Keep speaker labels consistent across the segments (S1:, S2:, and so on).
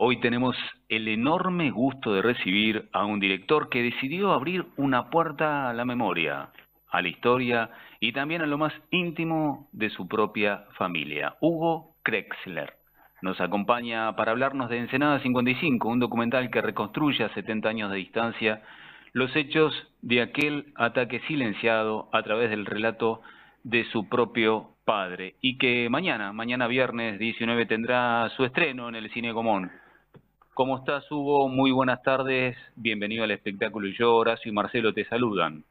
S1: Hoy tenemos el enorme gusto de recibir a un director que decidió abrir una puerta a la memoria, a la historia y también a lo más íntimo de su propia familia, Hugo Krexler. Nos acompaña para hablarnos de Ensenada 55, un documental que reconstruye a 70 años de distancia los hechos de aquel ataque silenciado a través del relato de su propio padre y que mañana viernes 19 tendrá su estreno en el Cine Común. ¿Cómo estás, Hugo? Muy buenas tardes. Bienvenido al espectáculo. Y yo, Horacio y Marcelo, te saludan.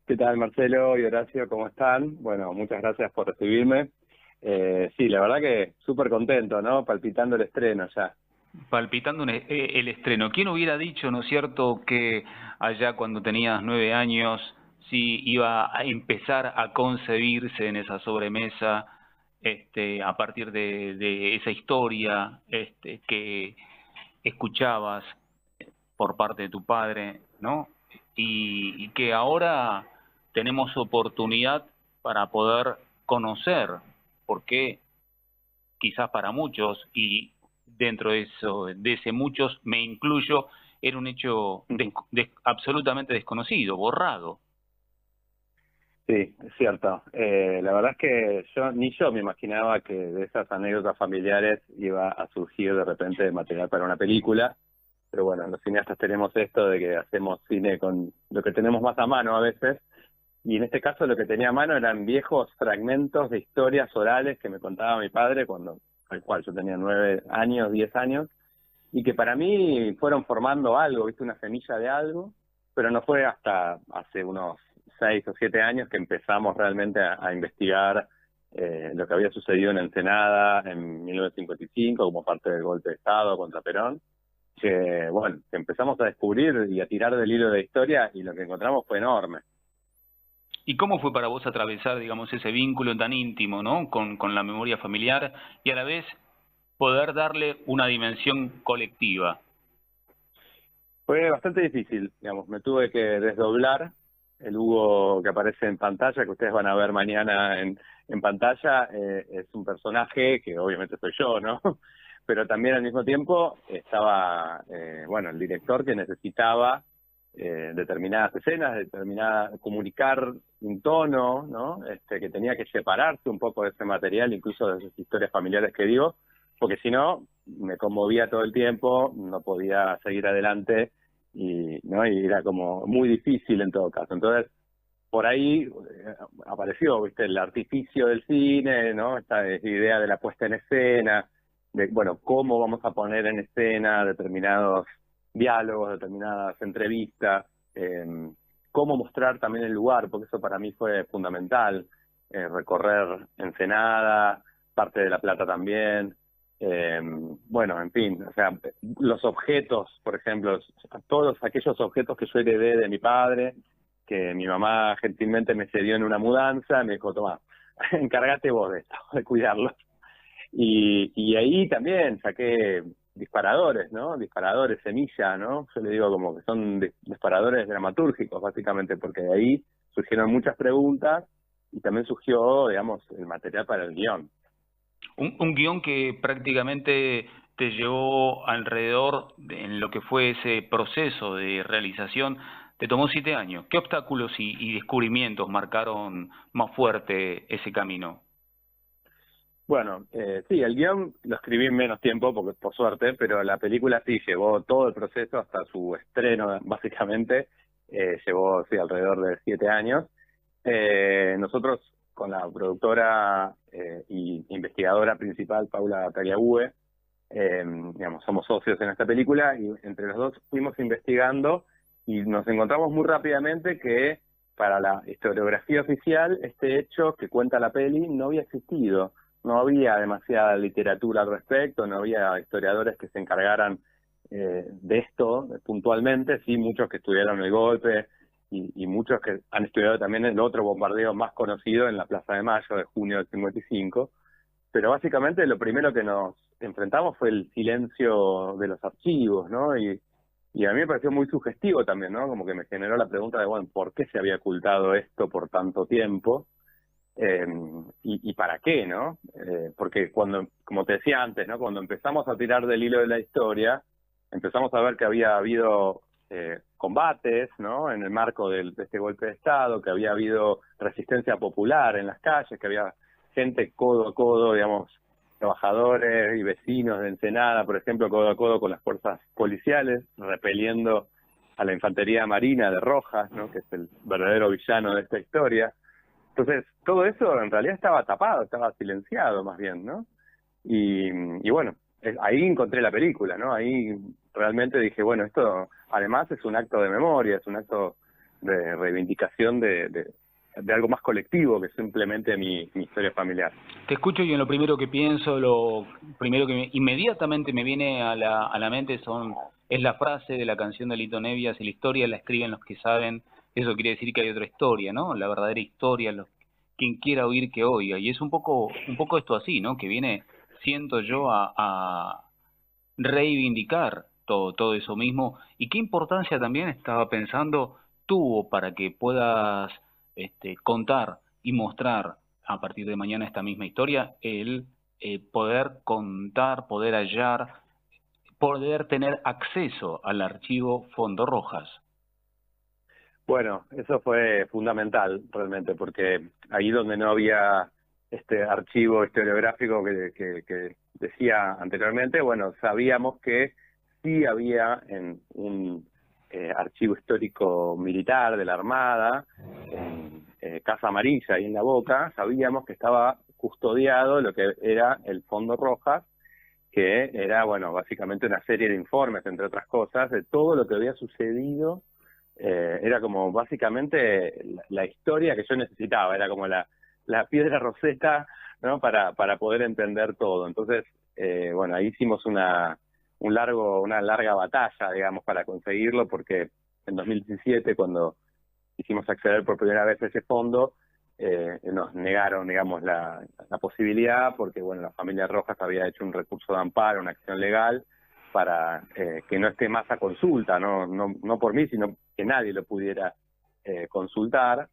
S2: ¿Qué tal, Marcelo y Horacio? ¿Cómo están? Bueno, muchas gracias por recibirme. Sí, la verdad que súper contento, ¿no? Palpitando el estreno ya.
S1: Palpitando el estreno. ¿Quién hubiera dicho, no es cierto, que allá cuando tenías 9 años, sí iba a empezar a concebirse en esa sobremesa, a partir de esa historia, que escuchabas por parte de tu padre, ¿no? Y que ahora tenemos oportunidad para poder conocer, porque quizás para muchos, y dentro de eso, de ese muchos me incluyo, era un hecho absolutamente desconocido, borrado.
S2: Sí, es cierto. La verdad es que yo me imaginaba que de esas anécdotas familiares iba a surgir de repente material para una película, pero bueno, los cineastas tenemos esto de que hacemos cine con lo que tenemos más a mano a veces, y en este caso lo que tenía a mano eran viejos fragmentos de historias orales que me contaba mi padre al cual yo tenía 9 años, 10 años, y que para mí fueron formando algo, viste, una semilla de algo, pero no fue hasta hace unos 6 o 7 años que empezamos realmente a investigar lo que había sucedido en Ensenada en 1955 como parte del golpe de Estado contra Perón, que bueno, que empezamos a descubrir y a tirar del hilo de historia y lo que encontramos fue enorme.
S1: ¿Y cómo fue para vos atravesar, digamos, ese vínculo tan íntimo, ¿no? Con la memoria familiar y a la vez poder darle una dimensión colectiva?
S2: Fue bastante difícil, digamos, me tuve que desdoblar. El Hugo que aparece en pantalla, que ustedes van a ver mañana en pantalla, es un personaje que obviamente soy yo, ¿no? Pero también al mismo tiempo estaba, bueno, el director que necesitaba determinadas escenas, comunicar un tono, ¿no? Que tenía que separarse un poco de ese material, incluso de esas historias familiares que digo, porque si no, me conmovía todo el tiempo, no podía seguir adelante y era como muy difícil en todo caso. Entonces, por ahí apareció, viste, el artificio del cine, ¿no? Esta idea de la puesta en escena, de, bueno, cómo vamos a poner en escena determinados diálogos, determinadas entrevistas, cómo mostrar también el lugar, porque eso para mí fue fundamental, recorrer Ensenada, parte de La Plata también, bueno, en fin, o sea, los objetos, por ejemplo, todos aquellos objetos que yo heredé de mi padre, que mi mamá gentilmente me cedió en una mudanza, me dijo, toma, encárgate vos de esto, de cuidarlos. Y ahí también saqué disparadores, ¿no? Disparadores, semilla, ¿no? Yo le digo como que son disparadores dramatúrgicos, básicamente, porque de ahí surgieron muchas preguntas y también surgió, digamos, el material para el guión.
S1: Un guión que prácticamente te llevó alrededor en lo que fue ese proceso de realización, te tomó 7 años. ¿Qué obstáculos y descubrimientos marcaron más fuerte ese camino?
S2: Bueno, sí, el guión lo escribí en menos tiempo, porque por suerte, pero la película sí llevó todo el proceso hasta su estreno, básicamente, llevó sí, alrededor de 7 años. Nosotros, con la productora y investigadora principal, Paula Tagliabue, digamos, somos socios en esta película y entre los dos fuimos investigando y nos encontramos muy rápidamente que para la historiografía oficial este hecho que cuenta la peli no había existido, no había demasiada literatura al respecto, no había historiadores que se encargaran de esto puntualmente, sí, muchos que estudiaron el golpe y muchos que han estudiado también el otro bombardeo más conocido en la Plaza de Mayo de junio del 55, pero básicamente lo primero que nos enfrentamos fue el silencio de los archivos, ¿no? Y a mí me pareció muy sugestivo también, ¿no? Como que me generó la pregunta de, bueno, ¿por qué se había ocultado esto por tanto tiempo? y para qué, ¿no? Porque como te decía antes, ¿no? Cuando empezamos a tirar del hilo de la historia, empezamos a ver que había habido combates, ¿no? En el marco de este golpe de Estado, que había habido resistencia popular en las calles, que había gente codo a codo, digamos, trabajadores y vecinos de Ensenada, por ejemplo, codo a codo con las fuerzas policiales, repeliendo a la infantería marina de Rojas, ¿no? Que es el verdadero villano de esta historia. Entonces, todo eso en realidad estaba tapado, estaba silenciado más bien, ¿no? Y bueno, ahí encontré la película, ¿no? Ahí realmente dije, bueno, esto además es un acto de memoria, es un acto de reivindicación de algo más colectivo que simplemente mi historia familiar.
S1: Te escucho y en lo primero que pienso, lo primero que inmediatamente me viene a la mente es la frase de la canción de Lito Nebbia: si la historia la escriben los que saben, eso quiere decir que hay otra historia, ¿no? La verdadera historia, quien quiera oír que oiga. Y es un poco esto así, ¿no? Que viene, siento yo, a reivindicar todo eso mismo. Y qué importancia también, estaba pensando, tuvo para que puedas contar y mostrar a partir de mañana esta misma historia, el poder contar, poder hallar, poder tener acceso al archivo Fondo Rojas.
S2: Bueno, eso fue fundamental realmente, porque ahí donde no había este archivo historiográfico que decía anteriormente, bueno, sabíamos que sí había en un archivo histórico militar de la Armada, en Casa Amarilla, ahí en La Boca, sabíamos que estaba custodiado lo que era el Fondo Rojas, que era, bueno, básicamente una serie de informes, entre otras cosas, de todo lo que había sucedido. Era como básicamente la historia que yo necesitaba, era como la piedra roseta, ¿no? Para poder entender todo. Entonces, bueno, ahí hicimos una larga batalla, digamos, para conseguirlo, porque en 2017, cuando quisimos acceder por primera vez a ese fondo, nos negaron, digamos, la posibilidad, porque, bueno, la familia Rojas había hecho un recurso de amparo, una acción legal, para que no esté más a consulta, no por mí, sino que nadie lo pudiera consultar,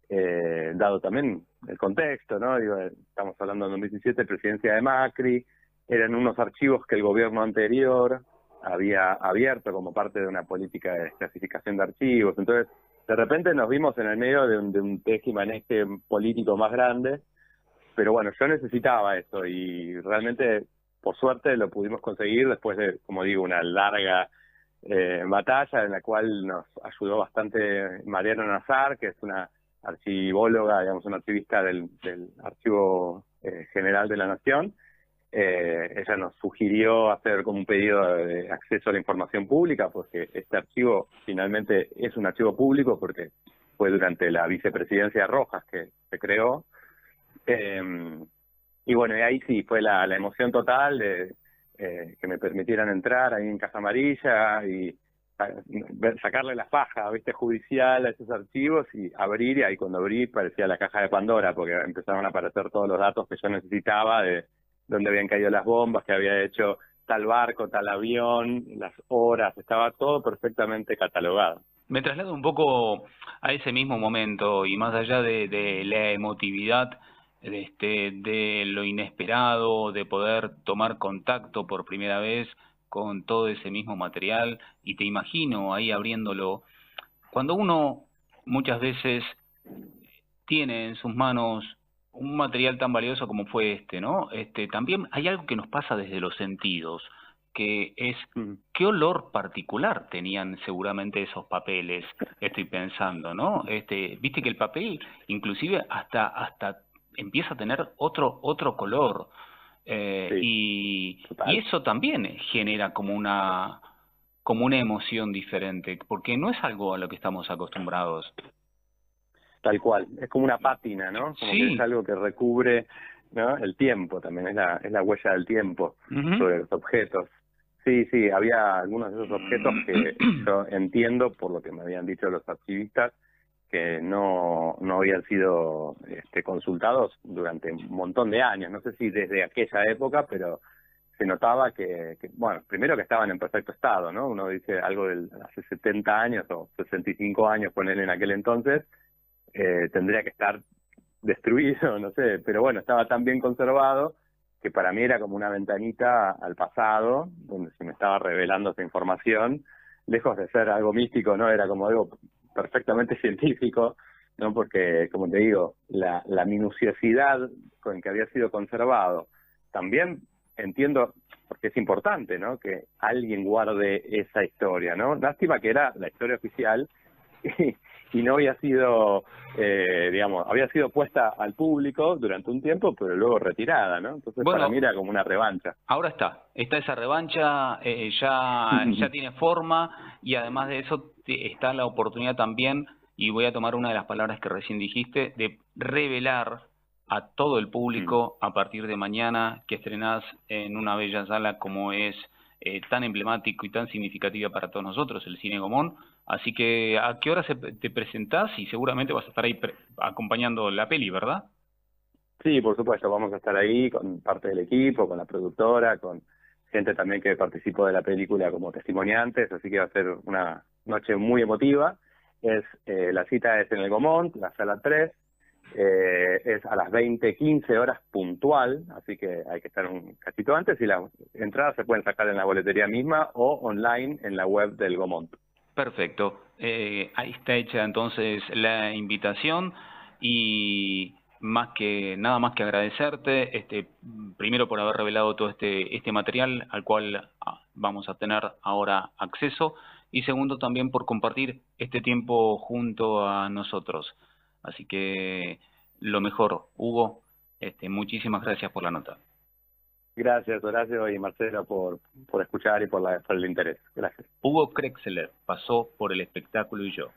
S2: dado también el contexto, ¿no? Digo, estamos hablando de 2017, presidencia de Macri, eran unos archivos que el gobierno anterior había abierto como parte de una política de clasificación de archivos. Entonces, de repente nos vimos en el medio de un tejimaneje político más grande, pero bueno, yo necesitaba esto y realmente, por suerte, lo pudimos conseguir después de, como digo, una larga batalla en la cual nos ayudó bastante Mariana Nazar, que es una archivóloga, digamos, una archivista del Archivo General de la Nación. Ella nos sugirió hacer como un pedido de acceso a la información pública, porque este archivo finalmente es un archivo público, porque fue durante la vicepresidencia de Rojas que se creó. Y bueno, y ahí sí fue la emoción total de que me permitieran entrar ahí en Casa Amarilla y sacarle la faja, ¿viste?, judicial a esos archivos y abrir, y ahí cuando abrí parecía la caja de Pandora, porque empezaron a aparecer todos los datos que yo necesitaba de dónde habían caído las bombas, que había hecho tal barco, tal avión, las horas, estaba todo perfectamente catalogado.
S1: Me traslado un poco a ese mismo momento y más allá de la emotividad, de lo inesperado, de poder tomar contacto por primera vez con todo ese mismo material, y te imagino ahí abriéndolo. Cuando uno muchas veces tiene en sus manos un material tan valioso como fue ¿no? También hay algo que nos pasa desde los sentidos, que es qué olor particular tenían seguramente esos papeles, estoy pensando, ¿no? Viste que el papel inclusive hasta empieza a tener otro color,
S2: Sí,
S1: y eso también genera como una emoción diferente, porque no es algo a lo que estamos acostumbrados.
S2: Tal cual, es como una pátina, ¿no? Como que es algo que recubre, ¿no?, el tiempo también, es la huella del tiempo sobre los objetos. Sí, sí, había algunos de esos objetos que yo entiendo, por lo que me habían dicho los archivistas, que no habían sido consultados durante un montón de años. No sé si desde aquella época, pero se notaba que, bueno, primero que estaban en perfecto estado, ¿no? Uno dice algo de hace 70 años o 65 años, ponele en aquel entonces, tendría que estar destruido, no sé, pero bueno, estaba tan bien conservado que para mí era como una ventanita al pasado, donde se me estaba revelando esa información, lejos de ser algo místico, ¿no? Era como algo perfectamente científico, ¿no? Porque, como te digo, la minuciosidad con que había sido conservado, también entiendo, porque es importante, ¿no? Que alguien guarde esa historia, ¿no? Lástima que era la historia oficial y no había sido, digamos, había sido puesta al público durante un tiempo, pero luego retirada, ¿no? Entonces para mí
S1: Bueno,
S2: era como una revancha.
S1: ahora está esa revancha, ya tiene forma y además de eso está la oportunidad también, y voy a tomar una de las palabras que recién dijiste, de revelar a todo el público a partir de mañana que estrenás en una bella sala como es tan emblemático y tan significativa para todos nosotros, el Cine Gomón. Así que, ¿a qué hora te presentás? Y seguramente vas a estar ahí acompañando la peli, ¿verdad?
S2: Sí, por supuesto, vamos a estar ahí con parte del equipo, con la productora, con gente también que participó de la película como testimoniantes, así que va a ser una noche muy emotiva. La cita es en el Gomont, la sala 3, es a las 20:15 horas puntual, así que hay que estar un cachito antes y las entradas se pueden sacar en la boletería misma o online en la web del Gomont.
S1: Perfecto. Ahí está hecha entonces la invitación y nada más que agradecerte, primero por haber revelado todo este material al cual vamos a tener ahora acceso, y segundo también por compartir este tiempo junto a nosotros. Así que lo mejor, Hugo, muchísimas gracias por la nota.
S2: Gracias, Horacio y Marcelo, por escuchar y por el interés. Gracias.
S1: Hugo Krexler pasó por El Espectáculo y Yo.